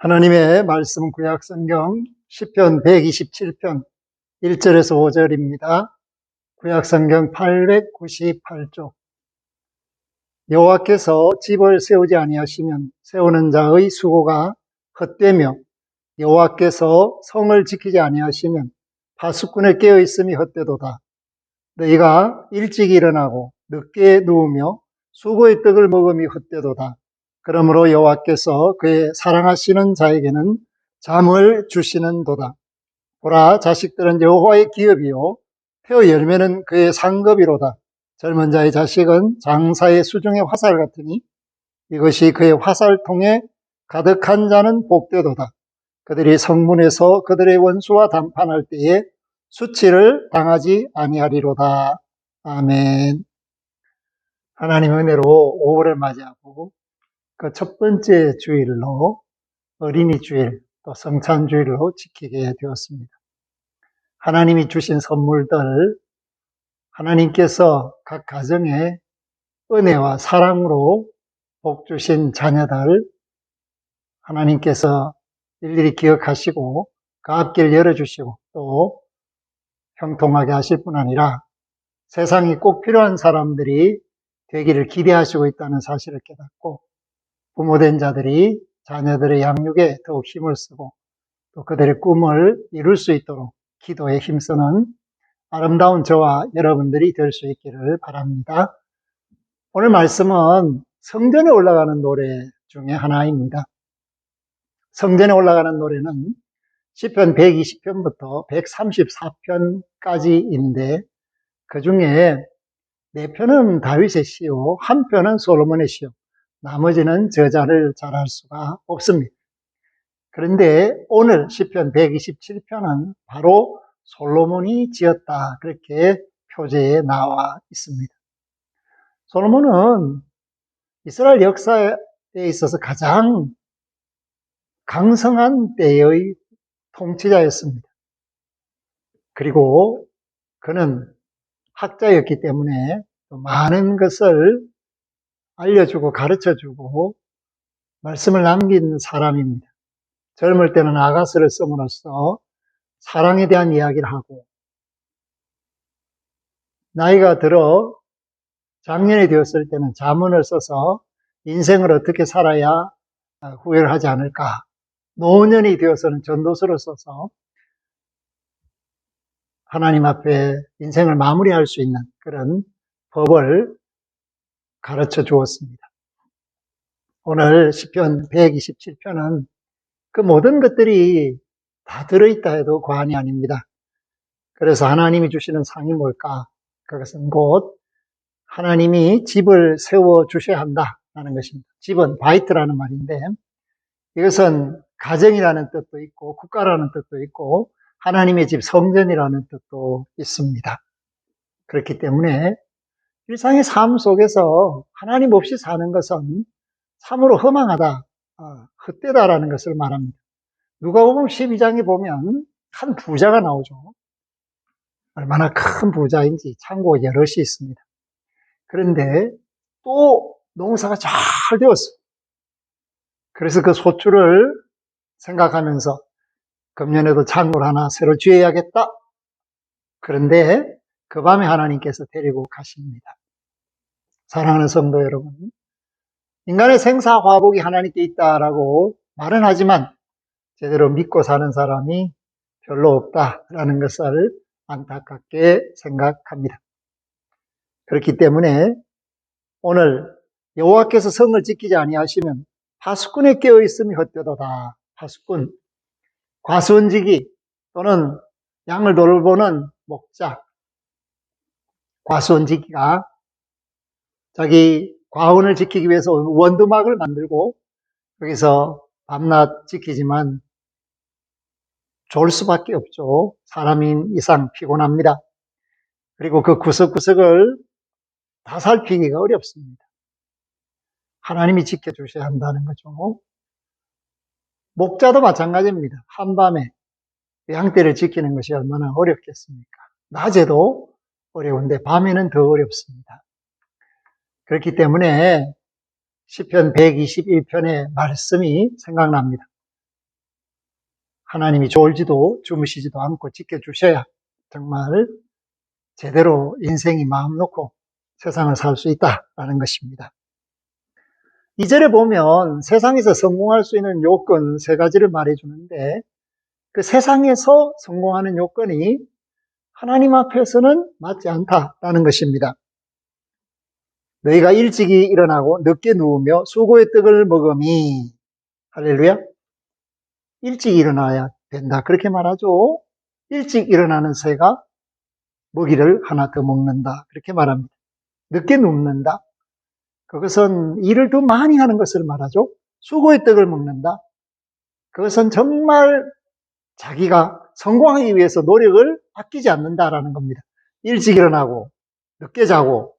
하나님의 말씀 구약성경 시편 127편 1절에서 5절입니다. 구약성경 898쪽. 여호와께서 집을 세우지 아니하시면 세우는 자의 수고가 헛되며 여호와께서 성을 지키지 아니하시면 파수꾼의 깨어 있음이 헛되도다. 너희가 일찍 일어나고 늦게 누우며 수고의 떡을 먹음이 헛되도다. 그러므로 여호와께서 그의 사랑하시는 자에게는 잠을 주시는도다. 보라, 자식들은 여호와의 기업이요 태어 열매는 그의 상급이로다. 젊은 자의 자식은 장사의 수중의 화살 같으니 이것이 그의 화살통에 가득한 자는 복되도다. 그들이 성문에서 그들의 원수와 담판할 때에 수치를 당하지 아니하리로다. 아멘. 하나님 은혜로 5월을 맞이하고 그 첫 번째 주일로 어린이 주일 또 성찬 주일로 지키게 되었습니다. 하나님이 주신 선물들, 하나님께서 각 가정에 은혜와 사랑으로 복 주신 자녀들 하나님께서 일일이 기억하시고 그 앞길 열어주시고 또 형통하게 하실 뿐 아니라 세상이 꼭 필요한 사람들이 되기를 기대하시고 있다는 사실을 깨닫고 부모된 자들이 자녀들의 양육에 더욱 힘을 쓰고 또 그들의 꿈을 이룰 수 있도록 기도에 힘쓰는 아름다운 저와 여러분들이 될 수 있기를 바랍니다. 오늘 말씀은 성전에 올라가는 노래 중에 하나입니다. 성전에 올라가는 노래는 시편 120편부터 134편까지인데 그 중에 4편은 다윗의 시요, 1편은 솔로몬의 시요. 나머지는 저자를 잘 알 수가 없습니다. 그런데 오늘 시편 127편은 바로 솔로몬이 지었다. 그렇게 표제에 나와 있습니다. 솔로몬은 이스라엘 역사에 있어서 가장 강성한 때의 통치자였습니다. 그리고 그는 학자였기 때문에 많은 것을 알려주고 가르쳐주고 말씀을 남긴 사람입니다. 젊을 때는 아가스를 씀으로써 사랑에 대한 이야기를 하고 나이가 들어 장년이 되었을 때는 자문을 써서 인생을 어떻게 살아야 후회를 하지 않을까. 노년이 되어서는 전도서를 써서 하나님 앞에 인생을 마무리할 수 있는 그런 법을 가르쳐 주었습니다. 오늘 시편 127편은 그 모든 것들이 다 들어있다 해도 과언이 아닙니다. 그래서 하나님이 주시는 상이 뭘까? 그것은 곧 하나님이 집을 세워 주셔야 한다라는 것입니다. 집은 바이트라는 말인데 이것은 가정이라는 뜻도 있고 국가라는 뜻도 있고 하나님의 집 성전이라는 뜻도 있습니다. 그렇기 때문에 일상의 삶 속에서 하나님 없이 사는 것은 참으로 허망하다, 헛되다라는 것을 말합니다. 누가복음 12장에 보면 한 부자가 나오죠. 얼마나 큰 부자인지 창고가 여럿이 있습니다. 그런데 또 농사가 잘 되었어요. 그래서 그 소출을 생각하면서 금년에도 창고를 하나 새로 지어야겠다. 그런데 그 밤에 하나님께서 데리고 가십니다. 사랑하는 성도 여러분, 인간의 생사화복이 하나님께 있다라고 말은 하지만 제대로 믿고 사는 사람이 별로 없다라는 것을 안타깝게 생각합니다. 그렇기 때문에 오늘 여호와께서 성을 지키지 아니하시면 파수꾼에 깨어 있음이 헛되도다. 파수꾼, 과수원지기 또는 양을 돌보는 목자, 과수원지기가 자기 과원을 지키기 위해서 원두막을 만들고 거기서 밤낮 지키지만 좋을 수밖에 없죠. 사람인 이상 피곤합니다. 그리고 그 구석구석을 다 살피기가 어렵습니다. 하나님이 지켜주셔야 한다는 거죠. 목자도 마찬가지입니다. 한밤에 양떼를 지키는 것이 얼마나 어렵겠습니까? 낮에도 어려운데 밤에는 더 어렵습니다. 그렇기 때문에 시편 121편의 말씀이 생각납니다. 하나님이 졸지도 주무시지도 않고 지켜주셔야 정말 제대로 인생이 마음 놓고 세상을 살 수 있다라는 것입니다. 2절에 보면 세상에서 성공할 수 있는 요건 3가지를 말해주는데 그 세상에서 성공하는 요건이 하나님 앞에서는 맞지 않다라는 것입니다. 너희가 일찍이 일어나고 늦게 누우며 수고의 떡을 먹음이 할렐루야 일찍 일어나야 된다 그렇게 말하죠. 일찍 일어나는 새가 먹이를 하나 더 먹는다 그렇게 말합니다. 늦게 눕는다 그것은 일을 더 많이 하는 것을 말하죠. 수고의 떡을 먹는다 그것은 정말 자기가 성공하기 위해서 노력을 아끼지 않는다라는 겁니다. 일찍 일어나고 늦게 자고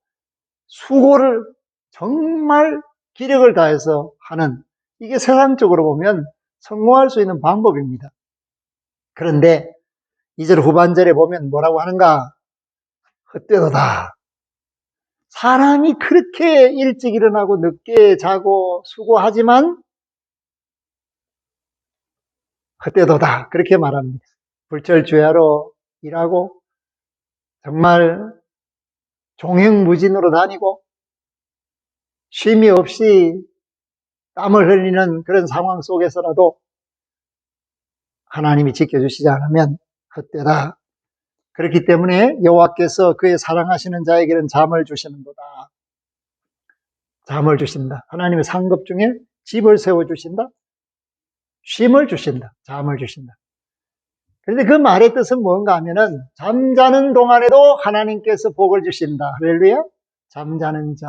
수고를 정말 기력을 다해서 하는 이게 세상적으로 보면 성공할 수 있는 방법입니다. 그런데 2절 후반절에 보면 뭐라고 하는가? 헛되도다. 사람이 그렇게 일찍 일어나고 늦게 자고 수고하지만 헛되도다. 그렇게 말합니다. 불철주야로 일하고 정말 종횡무진으로 다니고 쉼이 없이 땀을 흘리는 그런 상황 속에서라도 하나님이 지켜주시지 않으면 헛되다. 그렇기 때문에 여호와께서 그의 사랑하시는 자에게는 잠을 주시는도다. 잠을 주신다. 하나님의 상급 중에 집을 세워주신다. 쉼을 주신다. 잠을 주신다. 그런데 그 말의 뜻은 뭔가 하면은 잠자는 동안에도 하나님께서 복을 주신다. 할렐루야. 잠자는 자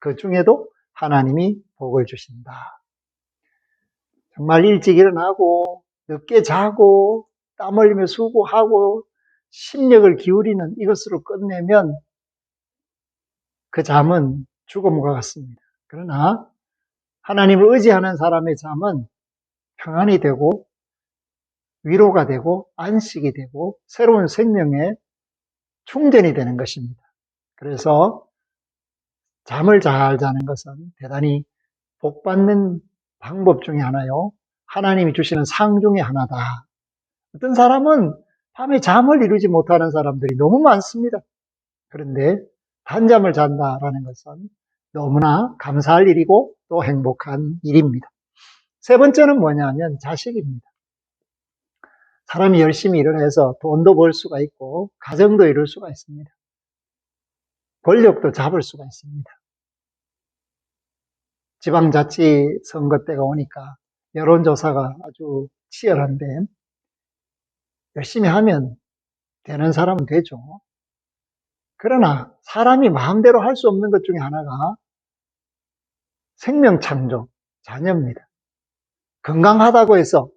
그 중에도 하나님이 복을 주신다. 정말 일찍 일어나고 늦게 자고 땀 흘리며 수고하고 심력을 기울이는 이것으로 끝내면 그 잠은 죽음과 같습니다. 그러나 하나님을 의지하는 사람의 잠은 평안이 되고 위로가 되고 안식이 되고 새로운 생명의 충전이 되는 것입니다. 그래서 잠을 잘 자는 것은 대단히 복받는 방법 중에 하나요. 하나님이 주시는 상 중에 하나다. 어떤 사람은 밤에 잠을 이루지 못하는 사람들이 너무 많습니다. 그런데 단잠을 잔다라는 것은 너무나 감사할 일이고 또 행복한 일입니다. 3번째는 뭐냐면 자식입니다. 사람이 열심히 일을 해서 돈도 벌 수가 있고 가정도 이룰 수가 있습니다. 권력도 잡을 수가 있습니다. 지방자치 선거 때가 오니까 여론조사가 아주 치열한데 열심히 하면 되는 사람은 되죠. 그러나 사람이 마음대로 할 수 없는 것 중에 하나가 생명창조, 자녀입니다. 건강하다고 해서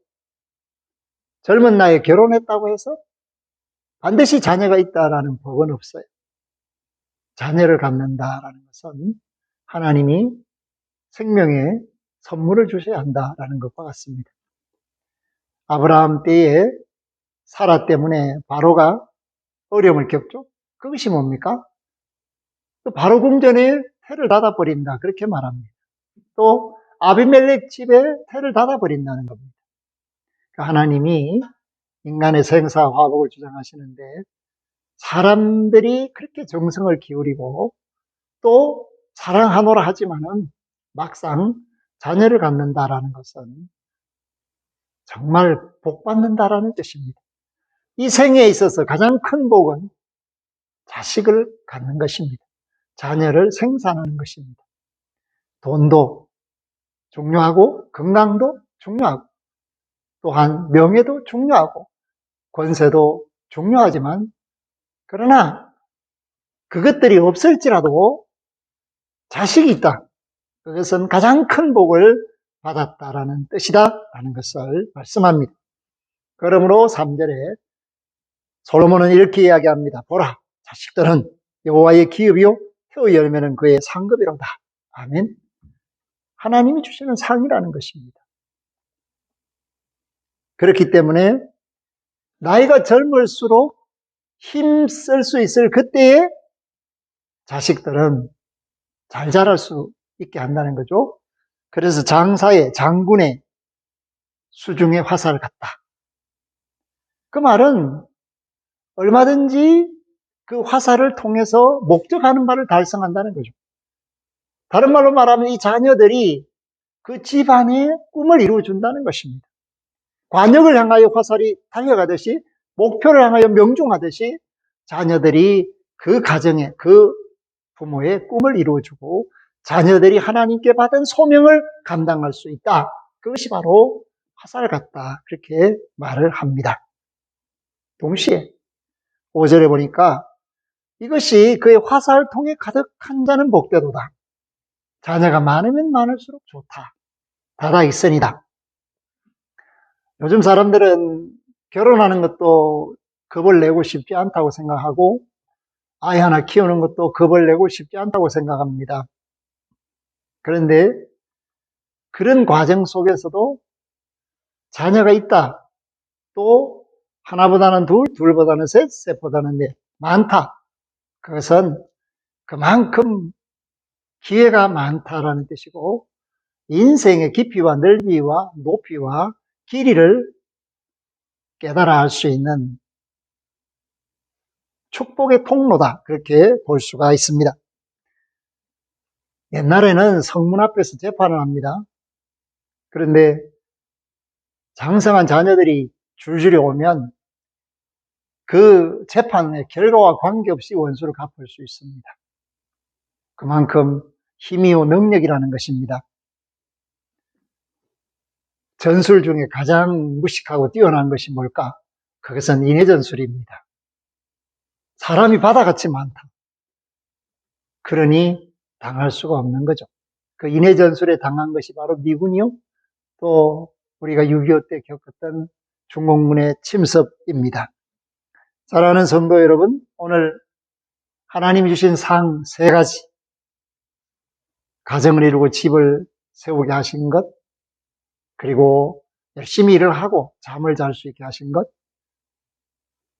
젊은 나이에 결혼했다고 해서 반드시 자녀가 있다라는 법은 없어요. 자녀를 갖는다라는 것은 하나님이 생명의 선물을 주셔야 한다라는 것과 같습니다. 아브라함 때에 사라 때문에 바로가 어려움을 겪죠. 그것이 뭡니까? 또 바로 궁전에 태를 닫아버린다 그렇게 말합니다. 또 아비멜렉 집에 태를 닫아버린다는 겁니다. 하나님이 인간의 생사화복을 주장하시는데 사람들이 그렇게 정성을 기울이고 또 사랑하노라 하지만은 막상 자녀를 갖는다라는 것은 정말 복받는다라는 뜻입니다. 이 생에 있어서 가장 큰 복은 자식을 갖는 것입니다. 자녀를 생산하는 것입니다. 돈도 중요하고 건강도 중요하고 또한 명예도 중요하고 권세도 중요하지만 그러나 그것들이 없을지라도 자식이 있다. 그것은 가장 큰 복을 받았다라는 뜻이다라는 것을 말씀합니다. 그러므로 3절에 솔로몬은 이렇게 이야기합니다. 보라, 자식들은 여호와의 기업이요 혀의 열매는 그의 상급이로다. 아멘. 하나님이 주시는 상이라는 것입니다. 그렇기 때문에 나이가 젊을수록 힘쓸 수 있을 그때에 자식들은 잘 자랄 수 있게 한다는 거죠. 그래서 장군의 수중에 화살 같다. 그 말은 얼마든지 그 화살을 통해서 목적하는 바를 달성한다는 거죠. 다른 말로 말하면 이 자녀들이 그 집안의 꿈을 이루어준다는 것입니다. 관역을 향하여 화살이 달려가듯이 목표를 향하여 명중하듯이 자녀들이 그 가정의 그 부모의 꿈을 이루어주고 자녀들이 하나님께 받은 소명을 감당할 수 있다. 그것이 바로 화살 같다. 그렇게 말을 합니다. 동시에 5절에 보니까 이것이 그의 화살통에 가득한 자는 복되도다. 자녀가 많으면 많을수록 좋다. 다다 있으니다. 요즘 사람들은 결혼하는 것도 겁을 내고 싶지 않다고 생각하고 아이 하나 키우는 것도 겁을 내고 싶지 않다고 생각합니다. 그런데 그런 과정 속에서도 자녀가 있다. 또 하나보다는 둘, 둘보다는 셋, 셋보다는 넷. 많다. 그것은 그만큼 기회가 많다라는 뜻이고 인생의 깊이와 넓이와 높이와 길이를 깨달아 알 수 있는 축복의 통로다. 그렇게 볼 수가 있습니다. 옛날에는 성문 앞에서 재판을 합니다. 그런데 장성한 자녀들이 줄줄이 오면 그 재판의 결과와 관계없이 원수를 갚을 수 있습니다. 그만큼 힘이요 능력이라는 것입니다. 전술 중에 가장 무식하고 뛰어난 것이 뭘까? 그것은 인해전술입니다. 사람이 바다같이 많다. 그러니 당할 수가 없는 거죠. 그 인해전술에 당한 것이 바로 미군이요. 또 우리가 6.25 때 겪었던 중공군의 침섭입니다. 사랑하는 성도 여러분, 오늘 하나님이 주신 상 3가지, 가정을 이루고 집을 세우게 하신 것, 그리고 열심히 일을 하고 잠을 잘 수 있게 하신 것,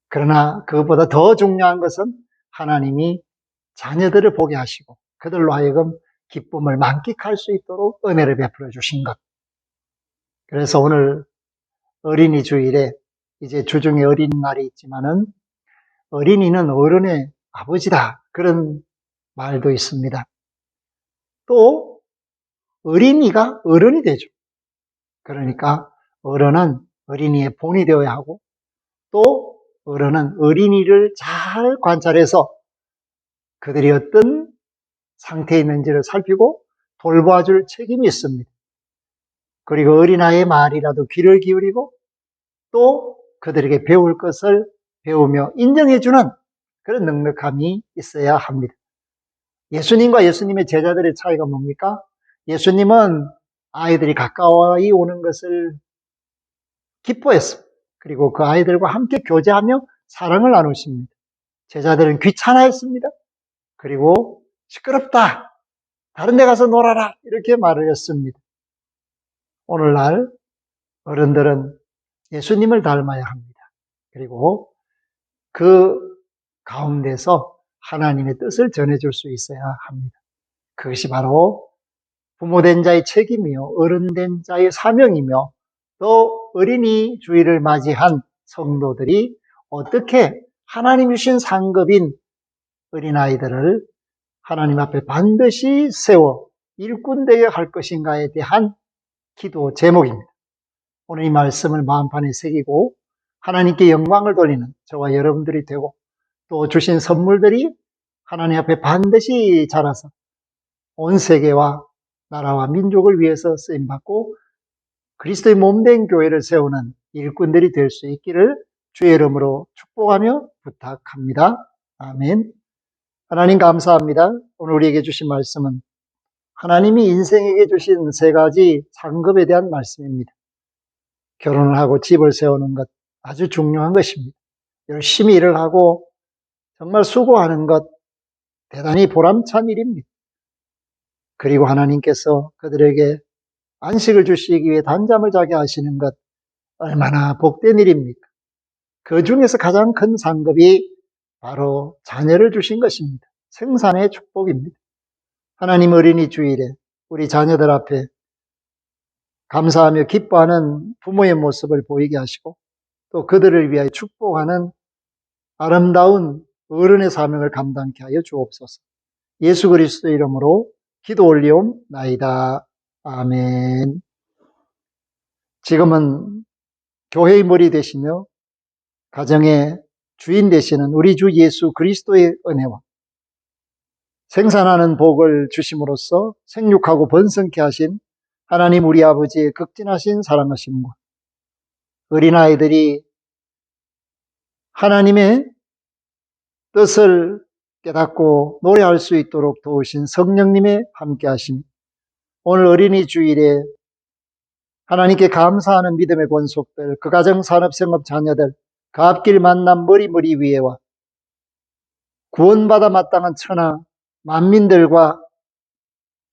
그러나 그것보다 더 중요한 것은 하나님이 자녀들을 보게 하시고 그들로 하여금 기쁨을 만끽할 수 있도록 은혜를 베풀어 주신 것. 그래서 오늘 어린이 주일에 이제 주중에 어린이날이 있지만은 어린이는 어른의 아버지다. 그런 말도 있습니다. 또 어린이가 어른이 되죠. 그러니까 어른은 어린이의 본이 되어야 하고 또 어른은 어린이를 잘 관찰해서 그들이 어떤 상태에 있는지를 살피고 돌봐줄 책임이 있습니다. 그리고 어린아이의 말이라도 귀를 기울이고 또 그들에게 배울 것을 배우며 인정해주는 그런 넉넉함이 있어야 합니다. 예수님과 예수님의 제자들의 차이가 뭡니까? 예수님은 아이들이 가까이 오는 것을 기뻐했습니다. 그리고 그 아이들과 함께 교제하며 사랑을 나누십니다. 제자들은 귀찮아했습니다. 그리고 시끄럽다. 다른 데 가서 놀아라. 이렇게 말을 했습니다. 오늘날 어른들은 예수님을 닮아야 합니다. 그리고 그 가운데서 하나님의 뜻을 전해줄 수 있어야 합니다. 그것이 바로 부모된 자의 책임이요, 어른된 자의 사명이며 또 어린이 주일을 맞이한 성도들이 어떻게 하나님 주신 상급인 어린아이들을 하나님 앞에 반드시 세워 일꾼되게 할 것인가에 대한 기도 제목입니다. 오늘 이 말씀을 마음판에 새기고 하나님께 영광을 돌리는 저와 여러분들이 되고 또 주신 선물들이 하나님 앞에 반드시 자라서 온 세계와 나라와 민족을 위해서 쓰임받고 그리스도의 몸된 교회를 세우는 일꾼들이 될 수 있기를 주의 이름으로 축복하며 부탁합니다. 아멘. 하나님 감사합니다. 오늘 우리에게 주신 말씀은 하나님이 인생에게 주신 3가지 상급에 대한 말씀입니다. 결혼을 하고 집을 세우는 것 아주 중요한 것입니다. 열심히 일을 하고 정말 수고하는 것 대단히 보람찬 일입니다. 그리고 하나님께서 그들에게 안식을 주시기 위해 단잠을 자게 하시는 것 얼마나 복된 일입니까? 그 중에서 가장 큰 상급이 바로 자녀를 주신 것입니다. 생산의 축복입니다. 하나님 어린이 주일에 우리 자녀들 앞에 감사하며 기뻐하는 부모의 모습을 보이게 하시고 또 그들을 위하여 축복하는 아름다운 어른의 사명을 감당케 하여 주옵소서. 예수 그리스도의 이름으로 기도 올리옵나이다. 아멘. 지금은 교회의 머리 되시며 가정의 주인 되시는 우리 주 예수 그리스도의 은혜와 생산하는 복을 주심으로써 생육하고 번성케 하신 하나님 우리 아버지의 극진하신 사랑하심과 어린아이들이 하나님의 뜻을 깨닫고 노래할 수 있도록 도우신 성령님의 함께하심, 오늘 어린이 주일에 하나님께 감사하는 믿음의 권속들, 그 가정 산업생업 자녀들, 그 앞길 만남 머리 위에와 구원받아 마땅한 천하 만민들과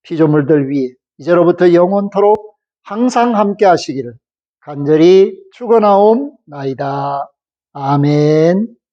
피조물들 위에 이제로부터 영원토록 항상 함께 하시기를 간절히 축원하옵나이다. 아멘.